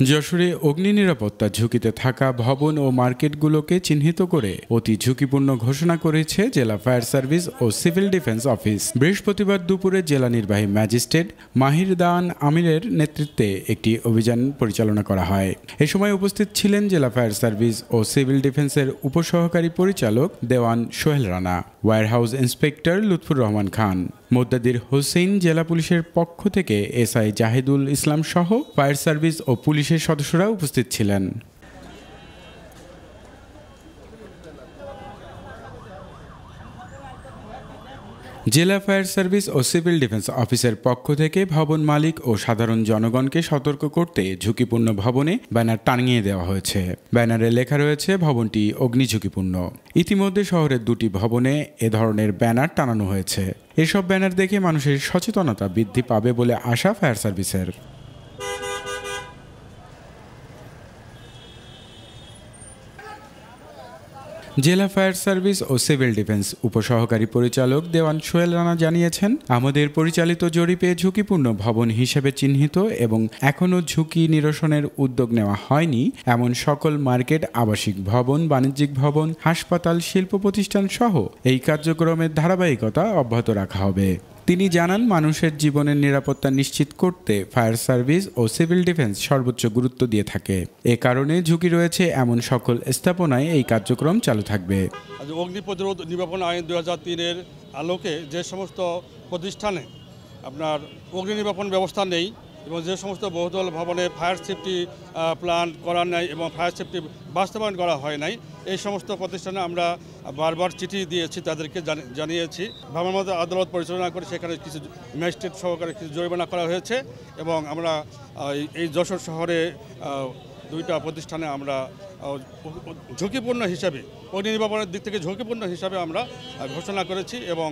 যশোরে অগ্নি নিরাপত্তা ঝুঁকিতে থাকা ভবন ও মার্কেটগুলোকে চিহ্নিত করে অতি ঝুঁকিপূর্ণ ঘোষণা করেছে জেলা ফায়ার সার্ভিস ও সিভিল ডিফেন্স অফিস। বৃহস্পতিবার দুপুরে জেলা নির্বাহী ম্যাজিস্ট্রেট মাহির দান আমিরের নেতৃত্বে একটি অভিযান পরিচালনা করা হয়। এ সময় উপস্থিত ছিলেন জেলা ফায়ার সার্ভিস ও সিভিল ডিফেন্সের উপসহকারী পরিচালক দেওয়ান সোহেল রানা, ওয়্যারহাউস ইন্সপেক্টর লুৎফুর রহমান খান, মোদ্দাদির হোসেন, জেলা পুলিশের পক্ষ থেকে এসআই জাহিদুল ইসলাম সহ ফায়ার সার্ভিস ও পুলিশের সদস্যরা উপস্থিত ছিলেন। জেলা ফায়ার সার্ভিস ও সিভিল ডিফেন্স অফিসের পক্ষ থেকে ভবন মালিক ও সাধারণ জনগণকে সতর্ক করতে ঝুঁকিপূর্ণ ভবনে ব্যানার টাঙিয়ে দেওয়া হয়েছে। ব্যানারে লেখা রয়েছে ভবনটি অগ্নিঝুঁকিপূর্ণ। ইতিমধ্যে শহরের দুটি ভবনে এ ধরনের ব্যানার টানানো হয়েছে। এসব ব্যানার দেখে মানুষের সচেতনতা বৃদ্ধি পাবে বলে আশা ফায়ার সার্ভিসের। জেলা ফায়ার সার্ভিস ও সিভিল ডিফেন্স উপসহকারী পরিচালক দেওয়ান সোহেল রানা জানিয়েছেন, আমাদের পরিচালিত জরিপে ঝুঁকিপূর্ণ ভবন হিসেবে চিহ্নিত এবং এখনও ঝুঁকি নিরসনের উদ্যোগ নেওয়া হয়নি এমন সকল মার্কেট, আবাসিক ভবন, বাণিজ্যিক ভবন, হাসপাতাল, শিল্প প্রতিষ্ঠান সহ এই কার্যক্রমের ধারাবাহিকতা অব্যাহত রাখা হবে। তিনি জানান, মানুষের জীবনের নিরাপত্তা নিশ্চিত করতে ফায়ার সার্ভিস ও সিভিল ডিফেন্স সর্বোচ্চ গুরুত্ব দিয়ে থাকে। এ কারণে ঝুঁকি রয়েছে এমন সকল স্থাপনায় এই কার্যক্রম চালু থাকবে। অগ্নি প্রতিরোধ নির্বাপন আইন 2003-এর আলোকে যে সমস্ত প্রতিষ্ঠানে আপনার অগ্নি নির্বাপন ব্যবস্থা নেই এবং যে সমস্ত বহুতল ভবনে ফায়ার সেফটি প্ল্যান করা নাই এবং ফায়ার সেফটি বাস্তবায়ন করা হয় নাই, এই সমস্ত প্রতিষ্ঠানে আমরা বারবার চিঠি দিয়েছি, তাদেরকে জানিয়েছি। ভ্রাম্যমাণ আদালত পরিচালনা করে সেখানে কিছু ম্যাজিস্ট্রেট সহকারে কিছু জরিমানা করা হয়েছে এবং আমরা এই যশোর শহরে দুইটা প্রতিষ্ঠানে আমরা ঝুঁকিপূর্ণ হিসাবে, অগ্নি নির্বাপনের দিক থেকে ঝুঁকিপূর্ণ হিসাবে আমরা ঘোষণা করেছি এবং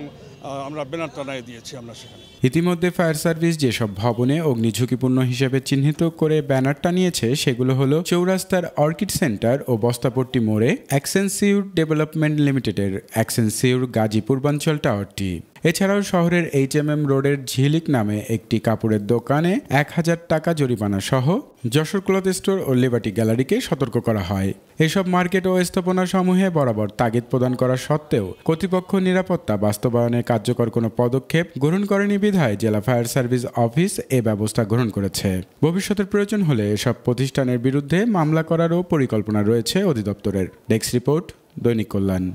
আমরা ব্যানার টানিয়ে দিয়েছি আমরা সেখানে। ইতিমধ্যে ফায়ার সার্ভিস যেসব ভবনে অগ্নি ঝুঁকিপূর্ণ হিসেবে চিহ্নিত করে ব্যানার টানিয়েছে সেগুলো হলো চৌরাস্তার অর্কিড সেন্টার ও বস্তাপট্টি মোড়ে এক্সেনসিউর ডেভেলপমেন্ট লিমিটেডের এক্সেনসিউর গাজী পূর্বাঞ্চল টাওয়ারটি। এছাড়াও শহরের HMM রোডের ঝিলিক নামে একটি কাপড়ের দোকানে 1000 টাকা জরিমানা সহ যশোর ক্লথ স্টোর ও লিবার্টি গ্যালারিকে সতর্ক করা হয়। এসব মার্কেট ও স্থাপনা সমূহে বরাবর তাগিদ প্রদান করা সত্ত্বেও কর্তৃপক্ষ নিরাপত্তা বাস্তবায়নে কার্যকর কোনো পদক্ষেপ গ্রহণ করেনি বিধায় জেলা ফায়ার সার্ভিস অফিস এ ব্যবস্থা গ্রহণ করেছে। ভবিষ্যতের প্রয়োজন হলে এসব প্রতিষ্ঠানের বিরুদ্ধে মামলা করারও পরিকল্পনা রয়েছে অধিদপ্তরের। ডেস্ক রিপোর্ট, দৈনিক কল্যাণ।